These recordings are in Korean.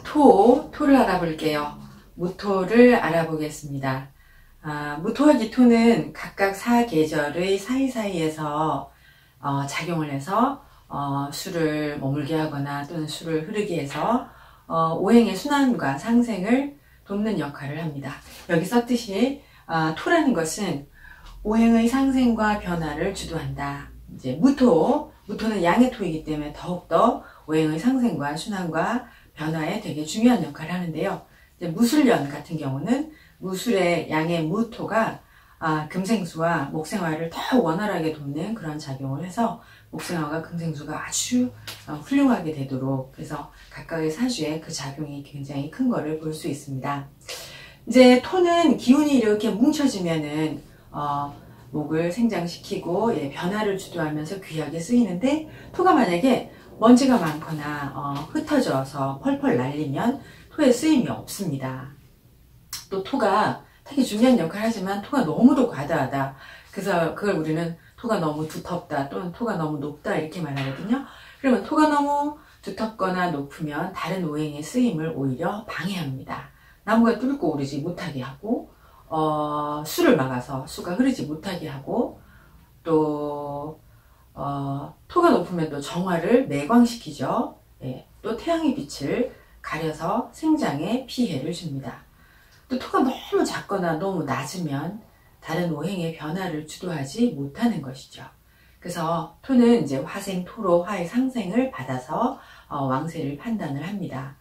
토를 알아볼게요. 무토를 알아보겠습니다. 무토와 기토는 각각 사계절의 사이사이에서 작용을 해서 수를 머물게 하거나 또는 수를 흐르게 해서 오행의 순환과 상생을 돕는 역할을 합니다. 여기 썼듯이 토라는 것은 오행의 상생과 변화를 주도한다. 이제 무토는 양의 토이기 때문에 더욱더 오행의 상생과 순환과 변화에 되게 중요한 역할을 하는데요. 이제 무술년 같은 경우는 무술의 양의 무토가 금생수와 목생화를 더 원활하게 돕는 그런 작용을 해서 목생화가 금생수가 아주 훌륭하게 되도록, 그래서 각각의 사주에 그 작용이 굉장히 큰 거를 볼 수 있습니다. 이제 토는 기운이 이렇게 뭉쳐지면은 목을 생장시키고 변화를 주도하면서 귀하게 쓰이는데, 토가 만약에 먼지가 많거나 흩어져서 펄펄 날리면 토의 쓰임이 없습니다. 또 토가 되게 중요한 역할을 하지만 토가 너무도 과다하다, 그래서 그걸 우리는 토가 너무 두텁다 또는 토가 너무 높다 이렇게 말하거든요. 그러면 토가 너무 두텁거나 높으면 다른 오행의 쓰임을 오히려 방해합니다. 나무가 뚫고 오르지 못하게 하고 수를 막아서 수가 흐르지 못하게 하고, 또 토가 높으면 또 정화를 매광시키죠. 또 태양의 빛을 가려서 생장에 피해를 줍니다. 또 토가 너무 작거나 너무 낮으면 다른 오행의 변화를 주도하지 못하는 것이죠. 그래서 토는 이제 화생 토로 화의 상생을 받아서 왕세를 판단을 합니다.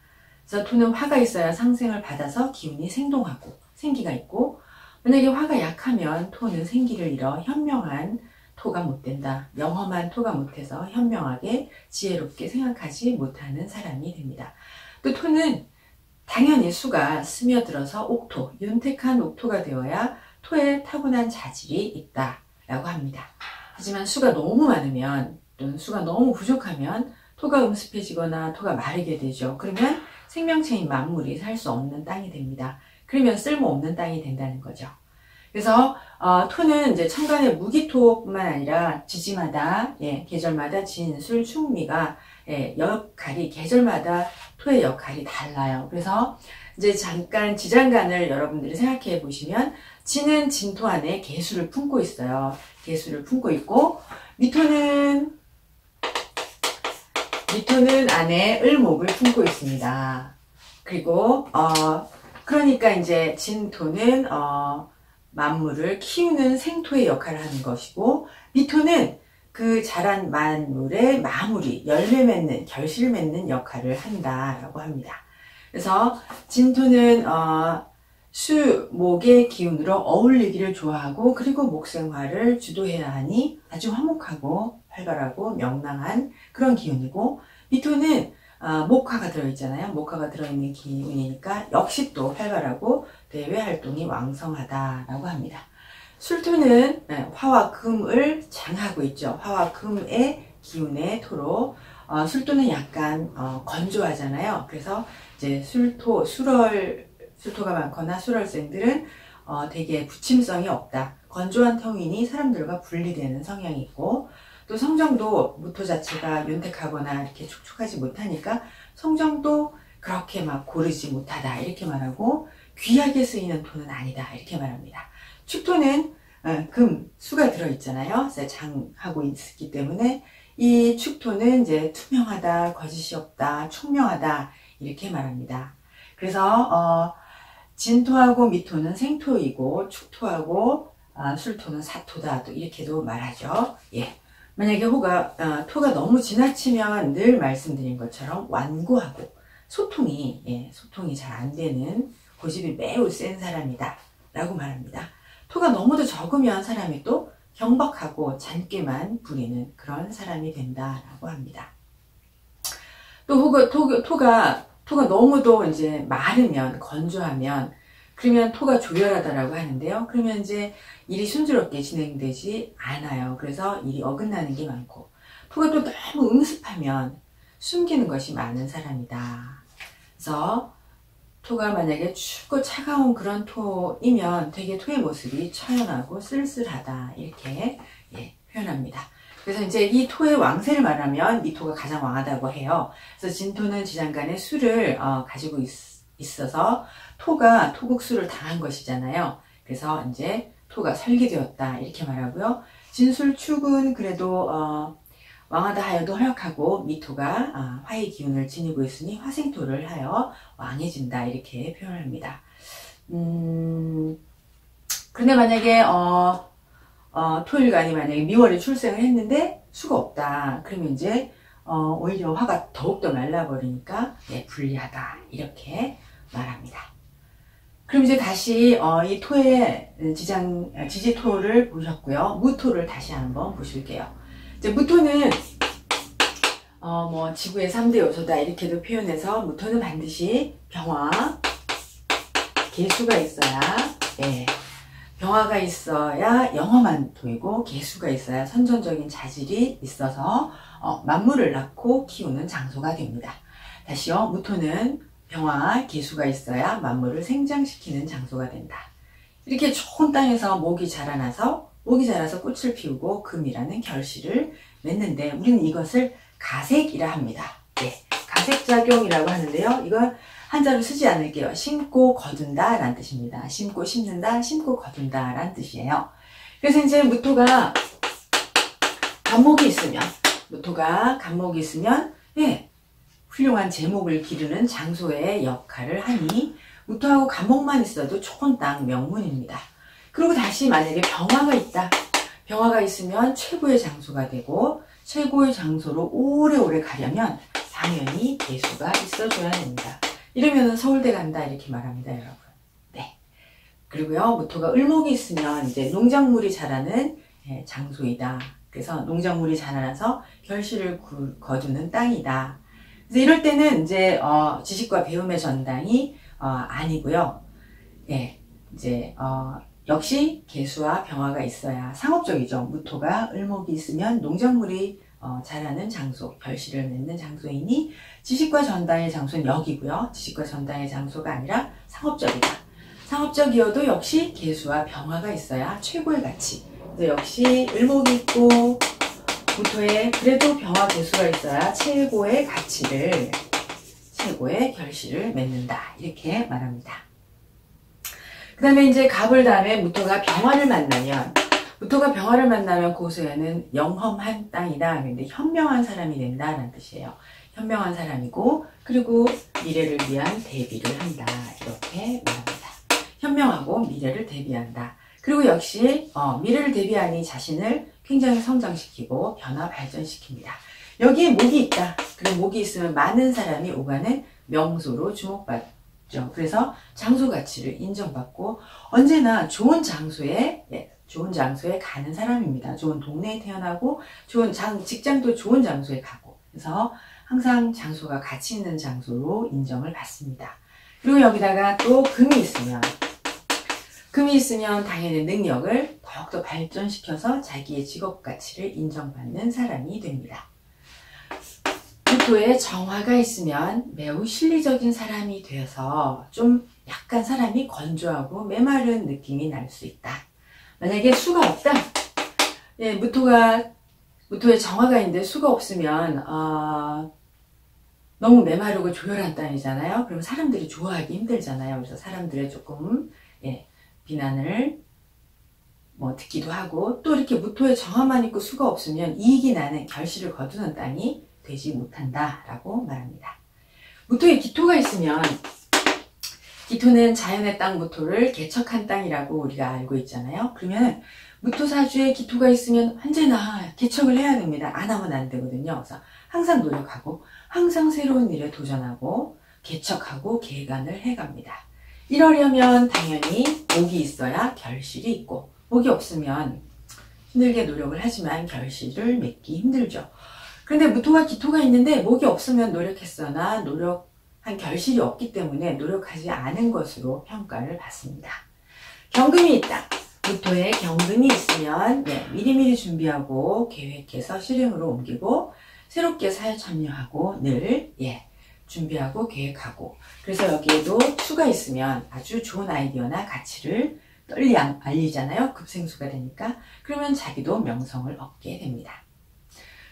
그래서 토는 화가 있어야 상생을 받아서 기운이 생동하고 생기가 있고, 만약에 화가 약하면 토는 생기를 잃어 현명한 토가 못 된다. 영험한 토가 못해서 현명하게 지혜롭게 생각하지 못하는 사람이 됩니다. 또 토는 당연히 수가 스며들어서 옥토, 윤택한 옥토가 되어야 토에 타고난 자질이 있다라고 합니다. 하지만 수가 너무 많으면 또는 수가 너무 부족하면 토가 음습해지거나 토가 마르게 되죠. 그러면 생명체인 만물이 살 수 없는 땅이 됩니다. 그러면 쓸모없는 땅이 된다는 거죠. 그래서 토는 이제 천간의 무기토뿐만 아니라 지지마다 계절마다 진술, 충미가 역할이 계절마다 토의 역할이 달라요. 그래서 이제 잠깐 지장간을 여러분들이 생각해 보시면, 진은 진토 안에 계수를 품고 있어요. 계수를 품고 있고, 미토는 안에 을목을 품고 있습니다. 그리고 그러니까 이제 진토는 만물을 키우는 생토의 역할을 하는 것이고, 미토는 그 자란 만물의 마무리, 열매 맺는, 결실 맺는 역할을 한다라고 합니다. 그래서 진토는 목의 기운으로 어울리기를 좋아하고, 그리고 목생화를 주도해야 하니 아주 화목하고 활발하고 명랑한 그런 기운이고, 미토는 목화가 들어있잖아요. 목화가 들어있는 기운이니까 역시 또 활발하고 대외 활동이 왕성하다라고 합니다. 술토는 화와 금을 장하고 있죠. 화와 금의 기운의 토로, 술토는 약간 건조하잖아요. 그래서 이제 술토가 많거나 술월생들은 되게 부침성이 없다. 건조한 터이니 사람들과 분리되는 성향이 있고, 또 성정도 무토 자체가 윤택하거나 이렇게 촉촉하지 못하니까 성정도 그렇게 막 고르지 못하다 이렇게 말하고, 귀하게 쓰이는 토는 아니다 이렇게 말합니다. 축토는 수가 들어있잖아요. 장하고 있기 때문에 이 축토는 이제 투명하다, 거짓이 없다, 총명하다 이렇게 말합니다. 그래서 진토하고 미토는 생토이고, 축토하고 술토는 사토다 또 이렇게도 말하죠. 만약에 토가 너무 지나치면 늘 말씀드린 것처럼 완고하고 소통이 잘 안 되는, 고집이 매우 센 사람이다 라고 말합니다. 토가 너무도 적으면 사람이 또 경박하고 잔꾀만 부리는 그런 사람이 된다라고 합니다. 또 토가 너무도 이제 마르면, 건조하면, 그러면 토가 조열하다라고 하는데요. 그러면 이제 일이 순조롭게 진행되지 않아요. 그래서 일이 어긋나는 게 많고, 토가 또 너무 음습하면 숨기는 것이 많은 사람이다. 그래서 토가 만약에 춥고 차가운 그런 토이면 되게 토의 모습이 처연하고 쓸쓸하다 이렇게 표현합니다. 그래서 이제 이 토의 왕세를 말하면 이 토가 가장 왕하다고 해요. 그래서 진토는 지장간에 수를 가지고 있어서 토가 토국수를 당한 것이잖아요. 그래서 이제 토가 설계되었다 이렇게 말하고요. 진술축은 그래도 왕하다 하여도 허약하고 미토가 화의 기운을 지니고 있으니 화생토를 하여 왕해진다 이렇게 표현합니다. 그런데 만약에 토일간이 만약에 미월에 출생을 했는데 수가 없다. 그러면 이제 오히려 화가 더욱더 말라버리니까 불리하다 이렇게 말합니다. 그럼 이제 다시 이 토의 지지토를 보셨고요. 무토를 다시 한번 보실게요. 이제 무토는 뭐 지구의 3대 요소다 이렇게도 표현해서 무토는 반드시 병화, 개수가 있어야 병화가 있어야 영험한 토이고 개수가 있어야 선천적인 자질이 있어서 만물을 낳고 키우는 장소가 됩니다. 다시요. 무토는 병화, 개수가 있어야 만물을 생장시키는 장소가 된다. 이렇게 좋은 땅에서 목이 자라서 꽃을 피우고 금이라는 결실을 맺는데 우리는 이것을 가색이라 합니다. 가색작용이라고 하는데요. 이건 한자로 쓰지 않을게요. 심고 거둔다 라는 뜻입니다. 심고 심는다, 심고 거둔다 라는 뜻이에요. 그래서 이제 무토가 간목이 있으면 훌륭한 제목을 기르는 장소의 역할을 하니 무토하고 간목만 있어도 좋은 땅 명문입니다. 그리고 다시 만약에 병화가 있다. 병화가 있으면 최고의 장소가 되고 최고의 장소로 오래오래 가려면 당연히 개수가 있어줘야 됩니다. 이러면 서울대 간다 이렇게 말합니다, 여러분. 네. 그리고요, 무토가 을목이 있으면 이제 농작물이 자라는 장소이다. 그래서 농작물이 자라나서 결실을 거두는 땅이다. 그래서 이럴 때는 이제 지식과 배움의 전당이 아니고요. 이제 역시 개수와 병화가 있어야 상업적이죠. 무토가 을목이 있으면 농작물이 자라는 장소, 결실을 맺는 장소이니 지식과 전당의 장소는 여기고요. 지식과 전당의 장소가 아니라 상업적이다. 상업적이어도 역시 개수와 병화가 있어야 최고의 가치. 그래서 역시 을목이 있고 무토에 그래도 병화 개수가 있어야 최고의 가치를, 최고의 결실을 맺는다. 이렇게 말합니다. 그 다음에 이제 갑을 다음에 무토가 병화를 만나면 고수에는 영험한 땅이다. 근데 현명한 사람이 된다는 뜻이에요. 현명한 사람이고 그리고 미래를 위한 대비를 한다. 이렇게 말합니다. 현명하고 미래를 대비한다. 그리고 역시 미래를 대비하니 자신을 굉장히 성장시키고 변화 발전시킵니다. 여기에 목이 있다. 그리고 목이 있으면 많은 사람이 오가는 명소로 주목받죠. 그래서 장소 가치를 인정받고 언제나 좋은 장소에 가는 사람입니다. 좋은 동네에 태어나고 좋은 직장도 좋은 장소에 가고 그래서 항상 장소가 가치 있는 장소로 인정을 받습니다. 그리고 여기다가 또 금이 있으면 당연히 능력을 더욱더 발전시켜서 자기의 직업 가치를 인정받는 사람이 됩니다. 무토에 정화가 있으면 매우 실리적인 사람이 되어서 좀 약간 사람이 건조하고 메마른 느낌이 날 수 있다. 만약에 수가 없다. 무토에 정화가 있는데 수가 없으면 너무 메마르고 조열한 땅이잖아요. 그럼 사람들이 좋아하기 힘들잖아요. 그래서 사람들의 조금 비난을 듣기도 하고 또 이렇게 무토에 정화만 있고 수가 없으면 이익이 나는 결실을 거두는 땅이 되지 못한다 라고 말합니다. 무토에 기토가 있으면 기토는 자연의 땅 무토를 개척한 땅이라고 우리가 알고 있잖아요. 그러면 무토사주에 기토가 있으면 언제나 개척을 해야 됩니다. 안 하면 안 되거든요. 그래서 항상 노력하고 항상 새로운 일에 도전하고 개척하고 개간을 해갑니다. 이러려면 당연히 목이 있어야 결실이 있고 목이 없으면 힘들게 노력을 하지만 결실을 맺기 힘들죠. 그런데 무토와 기토가 있는데 목이 없으면 노력했으나 노력한 결실이 없기 때문에 노력하지 않은 것으로 평가를 받습니다. 경금이 있다. 무토에 경금이 있으면 미리미리 준비하고 계획해서 실행으로 옮기고 새롭게 사회 참여하고 늘 준비하고 계획하고 그래서 여기에도 수가 있으면 아주 좋은 아이디어나 가치를 널리 알리잖아요. 급생수가 되니까. 그러면 자기도 명성을 얻게 됩니다.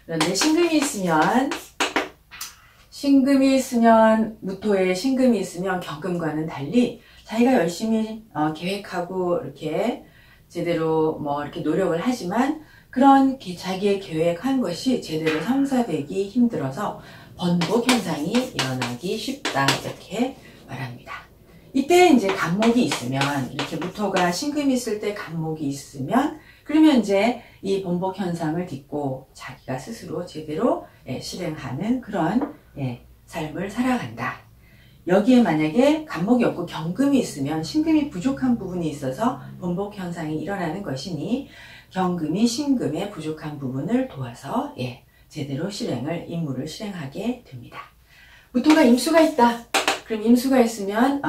그런데 신금이 있으면 무토에 신금이 있으면 경금과는 달리 자기가 열심히 계획하고 이렇게 제대로 이렇게 노력을 하지만 그런 자기의 계획한 것이 제대로 성사되기 힘들어서 번복 현상이 일어나기 쉽다 이렇게 말합니다. 이때 이제 간목이 있으면 이렇게 무토가 신금이 있을 때 간목이 있으면 그러면 이제 이 번복 현상을 딛고 자기가 스스로 제대로 실행하는 그런 삶을 살아간다. 여기에 만약에 간목이 없고 경금이 있으면 신금이 부족한 부분이 있어서 번복 현상이 일어나는 것이니 경금이 신금의 부족한 부분을 도와서 제대로 임무를 실행하게 됩니다. 무토가 임수가 있다. 그럼 임수가 있으면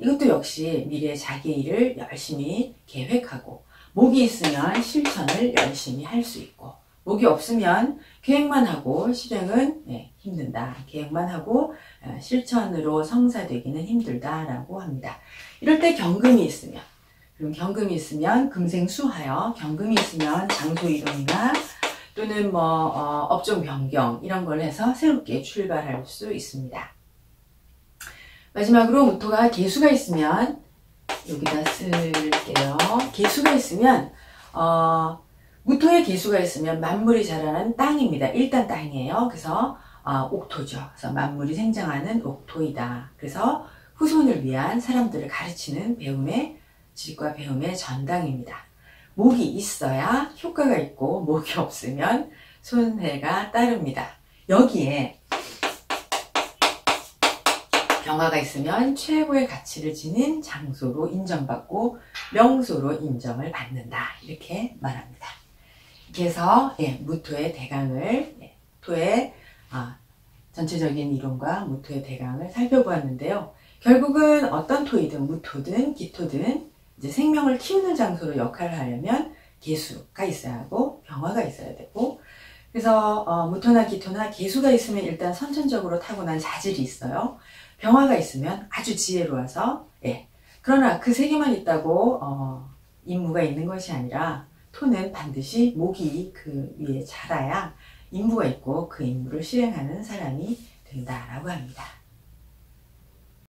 이것도 역시 미래 자기의 일을 열심히 계획하고 목이 있으면 실천을 열심히 할 수 있고 목이 없으면 계획만 하고 실행은 힘든다. 계획만 하고 실천으로 성사되기는 힘들다라고 합니다. 이럴 때 경금이 있으면 그럼 경금이 있으면 금생수하여 경금이 있으면 장소 이동이나 또는 업종 변경 이런 걸 해서 새롭게 출발할 수 있습니다. 마지막으로 무토가 계수가 있으면 여기다 쓸게요. 계수가 있으면 무토의 계수가 있으면 만물이 자라는 땅입니다. 일단 땅이에요. 그래서 옥토죠. 그래서 만물이 생장하는 옥토이다. 그래서 후손을 위한 사람들을 가르치는 질과 배움의 전당입니다. 목이 있어야 효과가 있고 목이 없으면 손해가 따릅니다. 여기에 병화가 있으면 최고의 가치를 지닌 장소로 인정받고 명소로 인정을 받는다. 이렇게 말합니다. 그래서 무토의 대강을 토의 전체적인 이론과 무토의 대강을 살펴보았는데요. 결국은 어떤 토이든 무토든 기토든 이제 생명을 키우는 장소로 역할을 하려면 계수가 있어야 하고 병화가 있어야 되고 그래서 무토나 기토나 계수가 있으면 일단 선천적으로 타고난 자질이 있어요. 병화가 있으면 아주 지혜로워서 그러나 그 세 개만 있다고 임무가 있는 것이 아니라 토는 반드시 목이 그 위에 자라야 임무가 있고 그 임무를 실행하는 사람이 된다라고 합니다.